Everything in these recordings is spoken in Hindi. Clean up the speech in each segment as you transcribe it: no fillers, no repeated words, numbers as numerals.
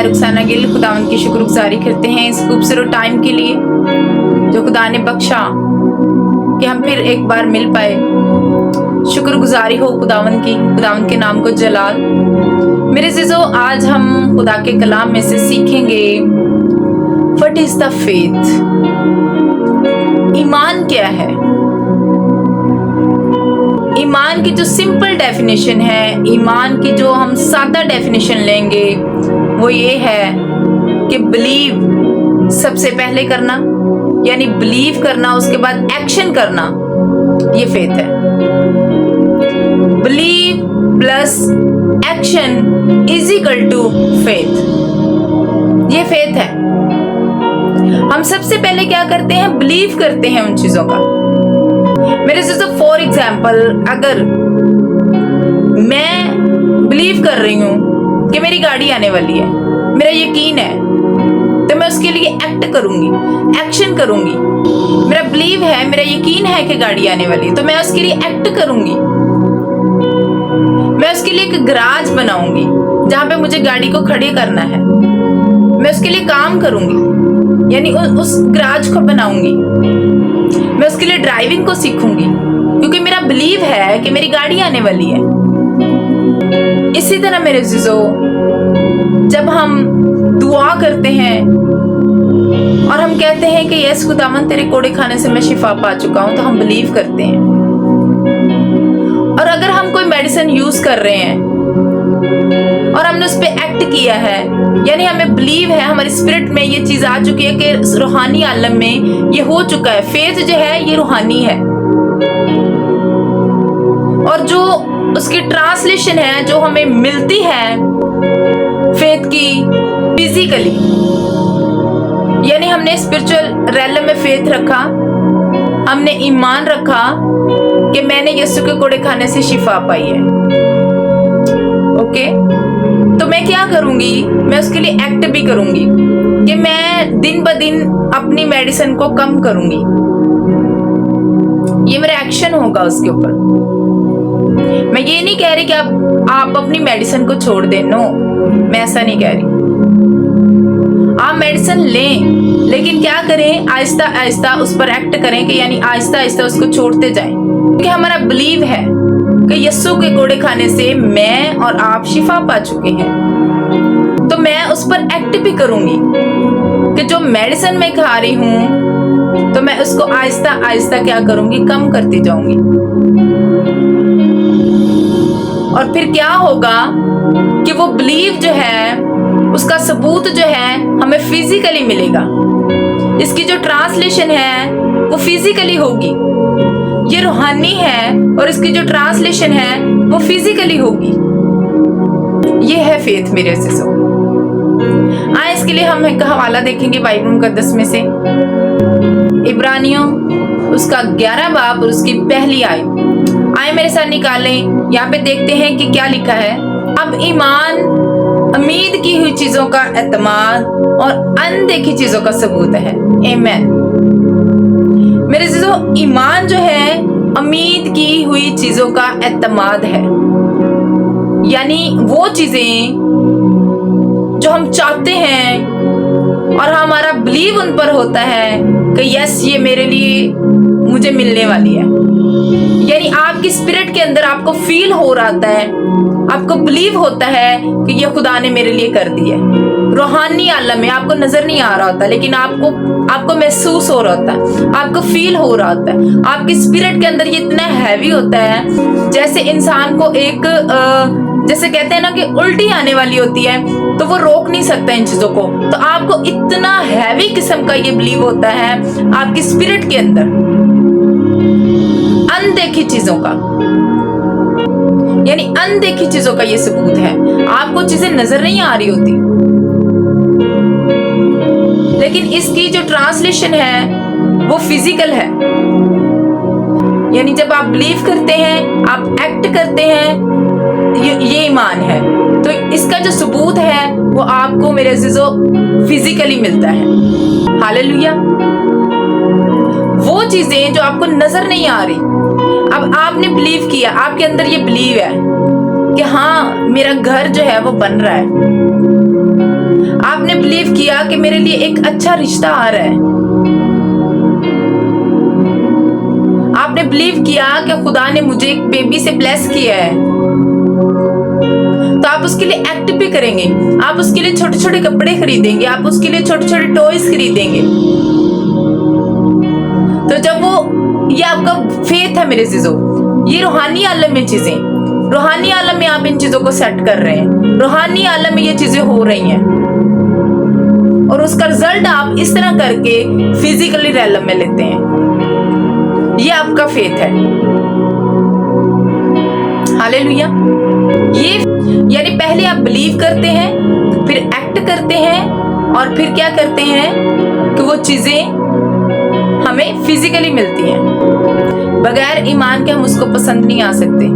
मैं रुखसाना गिल खुदावंद की शुक्रगुजारी करते हैं इस खूबसूरत टाइम के लिए जो खुदा ने बख्शा कि हम फिर एक बार मिल पाए। शुक्रगुजारी हो खुदावंद की, खुदावंद के नाम को जलाल। मेरे अज़ीज़ों, आज हम खुदा के कलाम में से सीखेंगे व्हाट इज द फेथ। ईमान क्या है? ईमान की जो सिंपल डेफिनेशन है, ईमान की जो हम सादा डेफिनेशन लेंगे वो ये है कि बिलीव सबसे पहले करना, यानी बिलीव करना, उसके बाद एक्शन करना, ये फेथ है। Believe plus action is equal to faith, ये फेथ है। हम सबसे पहले क्या करते हैं? बिलीव करते हैं उन चीजों का। मेरे से फॉर एग्जाम्पल, अगर मैं बिलीव कर रही हूं कि मेरी गाड़ी आने वाली है, मेरा यकीन है, तो मैं उसके लिए एक्ट करूंगी, एक्शन करूंगी। मेरा बिलीव है, मेरा यकीन है कि गाड़ी आने वाली है, तो मैं उसके लिए एक्ट करूंगी। मैं उसके लिए एक गैराज बनाऊंगी जहां पे मुझे गाड़ी को खड़ी करना है। मैं उसके लिए काम करूंगी, यानी उस गैराज को बनाऊंगी। मैं उसके लिए ड्राइविंग को सीखूंगी क्योंकि मेरा बिलीव है कि मेरी गाड़ी आने वाली है। इसी तरह मेरे अज़ीज़ों, जब हम दुआ करते हैं और हम कहते हैं कि यस खुदावंद तेरे कोड़े खाने से मैं शिफा पा चुका हूं, तो हम बिलीव करते हैं। और अगर हम कोई मेडिसिन यूज कर रहे हैं और हमने उस पर एक्ट किया है, यानी हमें बिलीव है, हमारी स्पिरिट में ये चीज आ चुकी है कि रूहानी आलम में ये हो चुका है। फेथ जो है ये रूहानी है, और जो उसकी ट्रांसलेशन है जो हमें मिलती है फेथ की फिजिकली, यानी हमने स्पिरिचुअल रैलम में फेथ रखा, हमने ईमान रखा कि मैंने यीशु के कोड़े खाने से शिफा पाई है। ओके, तो मैं क्या करूंगी? मैं उसके लिए एक्ट भी करूंगी कि मैं दिन ब दिन अपनी मेडिसिन को कम करूंगी। ये मेरा एक्शन होगा उसके ऊपर। मैं ये नहीं कह रही कि आप अपनी मेडिसिन को छोड़ दें, नो, मैं ऐसा नहीं कह रही। आप मेडिसिन लें, लेकिन क्या करें? आहिस्ता आहिस्ता उस पर एक्ट करें, कि यानी आहिस्ता आहिस्ता उसको छोड़ते जाएं, क्योंकि हमारा बिलीव है कि यीशु के कोड़े खाने से मैं और आप शिफा पा चुके हैं। तो मैं उस पर एक्ट भी करूंगी कि जो मेडिसिन मैं खा रही हूं, तो मैं उसको आहिस्ता आहिस्ता क्या करूंगी? कम करती जाऊंगी। और फिर क्या होगा कि वो बिलीव जो है, उसका सबूत जो है हमें फिजिकली मिलेगा। इसकी जो ट्रांसलेशन है वो फिजिकली होगी। ये रूहानी है और इसकी जो ट्रांसलेशन है वो फिजिकली होगी। ये है फेथ मेरे अज़ीज़ों। आए इसके लिए हम एक हवाला देखेंगे बाइबल मुकद्दस में से, इब्रानियों उसका 11 बाब और उसकी पहली आयत। आए मेरे साथ निकालें। यहाँ पे देखते हैं कि क्या लिखा है। अब ईमान उम्मीद की हुई चीजों का एतमाद और अनदेखी चीजों का सबूत है। आमीन। मेरे अज़ीज़ों, ईमान जो है उम्मीद की हुई चीजों का एतमाद है, यानी वो चीजें जो हम चाहते हैं और हमारा बिलीव उन पर होता है कि यस ये मेरे लिए मुझे मिलने वाली है। यानी आपकी स्पिरिट के अंदर आपको फील हो रहा है, आपको बिलीव होता है कि ये खुदा ने मेरे लिए कर दी है। रूहानी आलम में आपको नजर नहीं आ रहा होता, लेकिन आपको महसूस हो रहा होता है, आपको फील हो रहा होता है। आपकी स्पिरिट के अंदर ये इतना हैवी होता है, जैसे इंसान को एक जैसे कहते हैं ना कि उल्टी आने वाली होती है, तो वो रोक नहीं सकता इन चीजों को। तो आपको इतना हैवी किस्म का ये बिलीव होता है आपकी स्पिरिट के अंदर, अनदेखी चीजों का, यानी अनदेखी चीजों का ये सबूत है। आपको चीजें नजर नहीं आ रही होती, लेकिन इसकी जो ट्रांसलेशन है वो फिजिकल है। यानी जब आप बिलीव करते हैं, आप एक्ट करते हैं, ये ईमान है। तो इसका जो सबूत है वो आपको मेरे अज़ीज़ों फिजिकली मिलता है। हालेलुया। वो चीजें जो आपको नजर नहीं आ रही, अब आपने बिलीव किया, आपके अंदर ये बिलीव है कि हाँ मेरा घर जो है वो बन रहा है। आपने बिलीव किया कि मेरे लिए एक अच्छा रिश्ता आ रहा है, आपने बिलीव किया कि खुदा ने मुझे एक बेबी से ब्लेस किया है, तो आप उसके लिए एक्ट भी करेंगे, आप उसके लिए छोटे छोटे कपड़े खरीदेंगे, आप उसके लिए छोटे छोटे टॉयज खरीदेंगे। तो जब वो, ये आपका फेथ है मेरे चीजों, ये रूहानी आलम में चीजें, रूहानी आलम में आप इन चीजों को सेट कर रहे हैं, रूहानी आलम में ये चीजें हो रही हैं, और उसका रिजल्ट आप इस तरह करके फिजिकली रैलम में लेते हैं। ये आपका फेथ है। हालेलुया। ये यानी पहले आप बिलीव करते हैं, फिर एक्ट करते हैं, और फिर क्या करते हैं कि वो चीजें हमें फिजिकली मिलती हैं। बगैर ईमान के हम उसको पसंद नहीं आ सकते।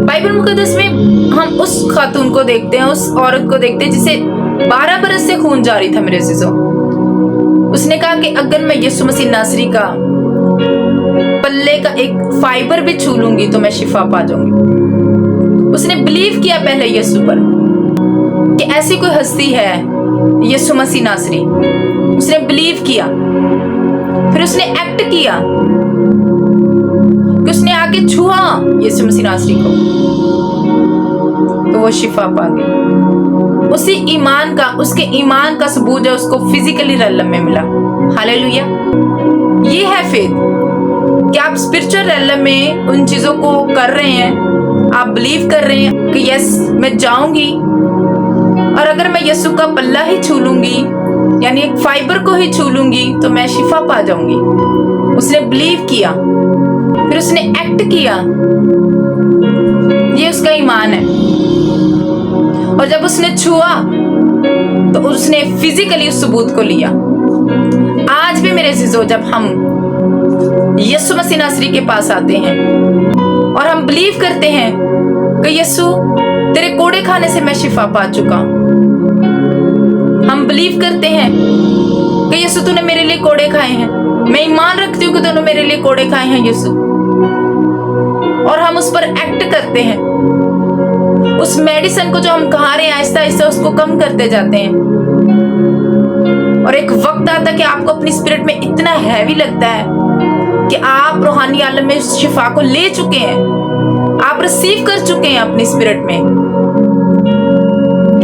बाइबल मुकद्दस में हम उस खातून को देखते हैं, उस औरत को देखते हैं जिसे 12 बरस से खून जारी था मेरे अजीजों। उसने कहा कि अगर मैं यीशु मसीह नासरी का पल्ले का एक फाइबर भी छू लूंगी तो मैं शिफा पा जाऊंगी। उसने बिलीव किया पहले यीशु पर कि ऐसी कोई हस्ती है यीशु मसीह नासरी। उसने बिलीव किया, फिर उसने एक्ट किया कि उसने आके छुआ यीशु मसीह नासरी को, तो वो शिफा पा गई। उसी ईमान का, उसके ईमान का सबूत है उसको फिजिकली रैलम में मिला। हालेलुया। ये है फेथ कि आप स्पिरिचुअल रैलम में उन चीजों को कर रहे हैं, आप बिलीव कर रहे हैं कि यस मैं जाऊंगी, और अगर मैं यीशु का पल्ला ही छू लूंगी, यानी एक फाइबर को ही छू लूंगी, तो मैं शिफा पा जाऊंगी। उसने बिलीव किया, फिर उसने एक्ट किया। ये उसका ईमान है। और जब उसने छुआ तो उसने फिजिकली उस सबूत को लिया। आज भी मेरे अजीजों, जब हम यीशु मसीह नासरी के पास आते हैं और हम बिलीव करते हैं कि यीशु तेरे कोड़े खाने से मैं शिफा पा चुका, हम बिलीव करते हैं कि यीशु तूने मेरे लिए कोड़े खाए हैं, मैं ईमान रखती हूँ कि तूने मेरे लिए कोड़े खाए हैं यीशु, और हम उस पर एक्ट करते हैं। उस मेडिसिन को जो हम खा रहे हैं आहिस्ता आहिस्ता उसको कम करते जाते हैं, और एक वक्त आता है कि आपको अपनी स्पिरिट में इतना हैवी लगता है कि आप रूहानी आलम में शिफा को ले चुके हैं, आप रिसीव कर चुके हैं अपनी स्पिरिट में,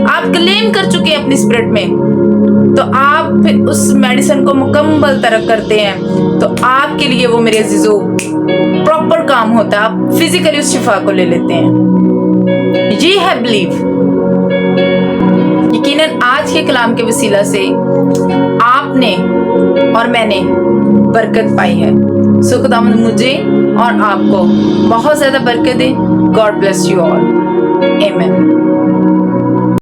आप क्लेम कर चुके हैं अपनी स्पिरिट में, तो आप फिर उस मेडिसिन को मुकम्मल तरक करते हैं। तो आपके लिए वो मेरे अजीजों प्रॉपर काम होता है, आप फिजिकली उस शिफा को ले लेते हैं। ये है बिलीव। यकीनन आज के कलाम के वसीला से आपने और मैंने बरकत पाई है। सो खुदावंद मुझे और आपको बहुत ज्यादा बरकत दे। God bless you all. आमीन।